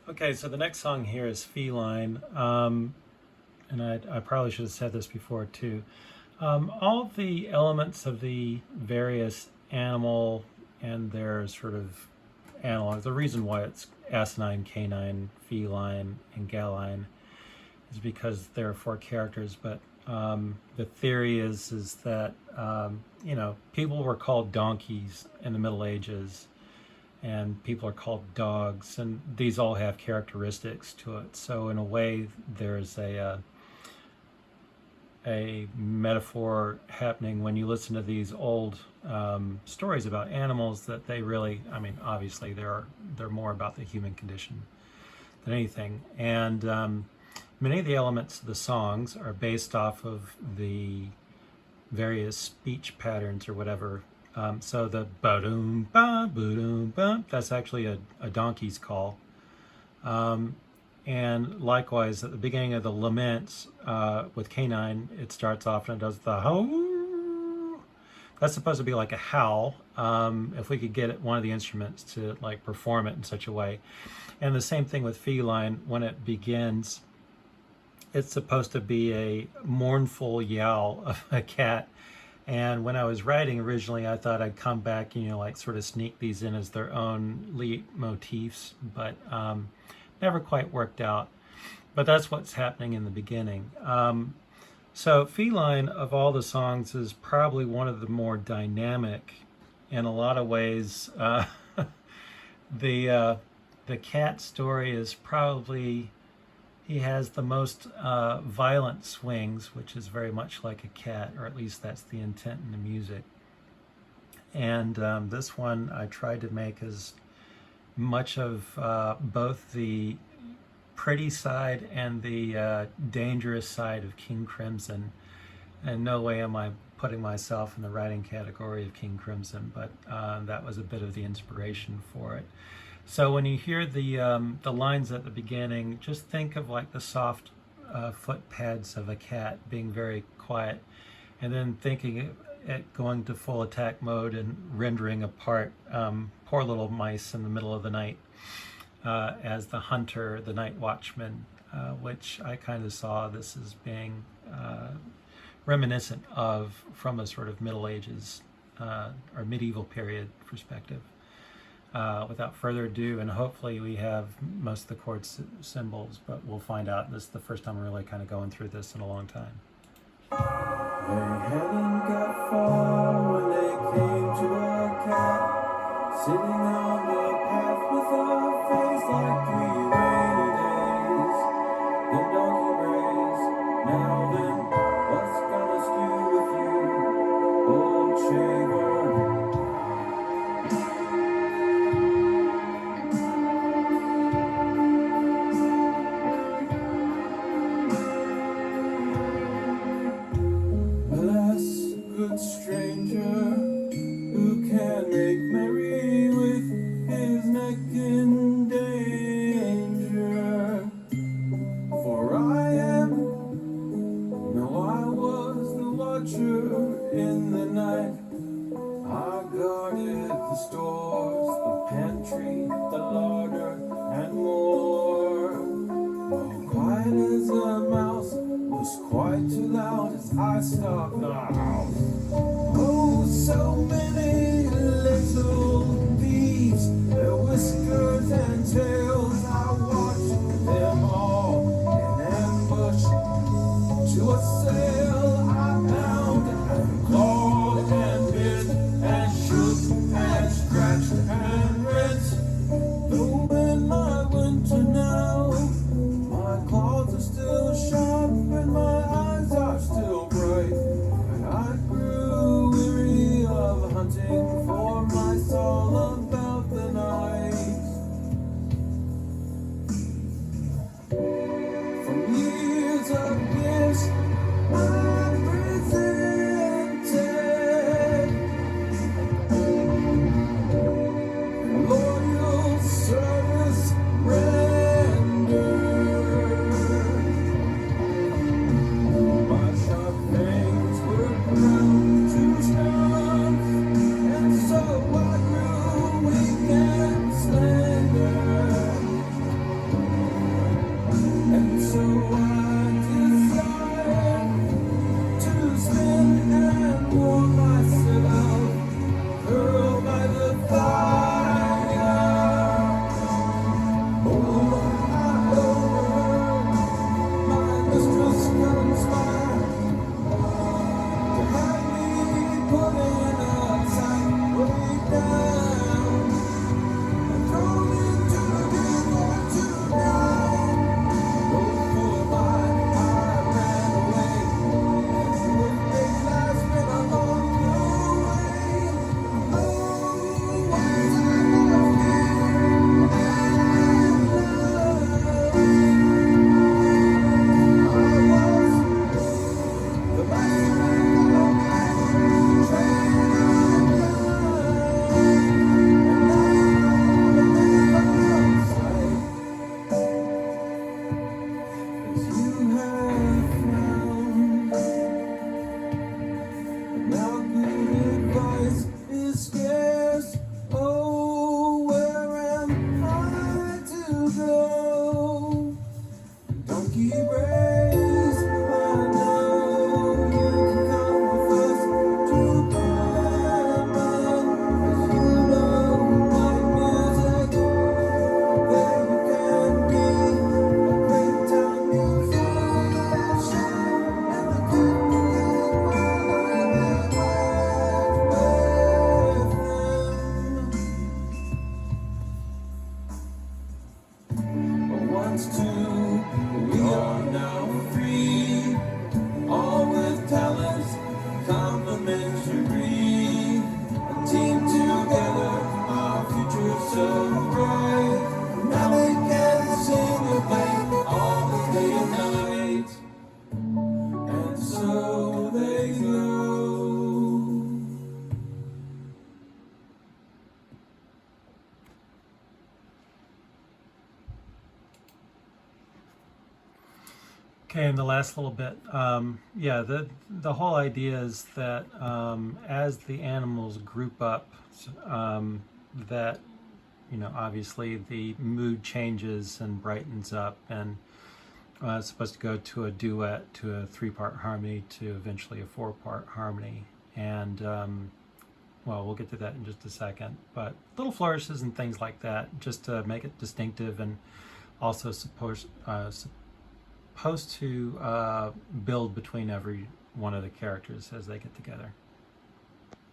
Okay, so the next song here is Feline, and I probably should have said this before too. All the elements of the various animal and their sort of analogs, the reason why it's asinine, canine, feline, and galine is because there are four characters, but the theory is that people were called donkeys in the Middle Ages, and people are called dogs, and these all have characteristics to it. So in a way, there's a metaphor happening when you listen to these old stories about animals that they really, I mean, obviously they're more about the human condition than anything. And many of the elements of the songs are based off of the various speech patterns or whatever. So the ba-doom, ba, ba-doom, ba, that's actually a donkey's call. And likewise, at the beginning of the laments with canine, it starts off and it does the howl. That's supposed to be like a howl. If we could get one of the instruments to like perform it in such a way. And the same thing with feline, when it begins, it's supposed to be a mournful yowl of a cat. And when I was writing originally, I thought I'd come back, like sort of sneak these in as their own motifs, but never quite worked out. But that's what's happening in the beginning. So Feline, of all the songs, is probably one of the more dynamic. In a lot of ways, the cat story is probably, he has the most violent swings, which is very much like a cat, or at least that's the intent in the music. And this one I tried to make as much of both the pretty side and the dangerous side of King Crimson. In no way am I putting myself in the writing category of King Crimson, but that was a bit of the inspiration for it. So when you hear the lines at the beginning, just think of like the soft foot pads of a cat being very quiet, and then thinking it going to full attack mode and rendering apart poor little mice in the middle of the night as the hunter, the night watchman, which I kind of saw this as being reminiscent of from a sort of Middle Ages or medieval period perspective. Without further ado, and hopefully we have most of the chord symbols, but we'll find out. This is the first time I'm really kind of going through this in a long time. They hadn't got far when they came to a cat sitting on the path with a face like 3 rainy days. The donkey raised, now then, what's gonna skew with you, old shaver? Alas, good stranger, who can make merry with his neck in danger? For I am, no, I was the watcher in the night. I guarded the stores, the pantry, the larder, and more. While quiet as a mouse, was quite too loud as I stalked the house. Oh, so many little thieves, their whiskers and tails, I watched them all in ambush to assail. I pounded and clawed and bit and shook and scratched and rent. Though in my winter now, my claws are still sharp and my eyes are still bright, and I grew dance too. We are now free, all with talents complementary. A team together, our future so bright. Now they can sing and play all day and night, and so they go. Okay, and the last little bit, yeah, the whole idea is that as the animals group up, that obviously the mood changes and brightens up, and it's supposed to go to a duet, to a three-part harmony, to eventually a four-part harmony, and well, we'll get to that in just a second. But little flourishes and things like that, just to make it distinctive, and also supposed to build between every one of the characters as they get together.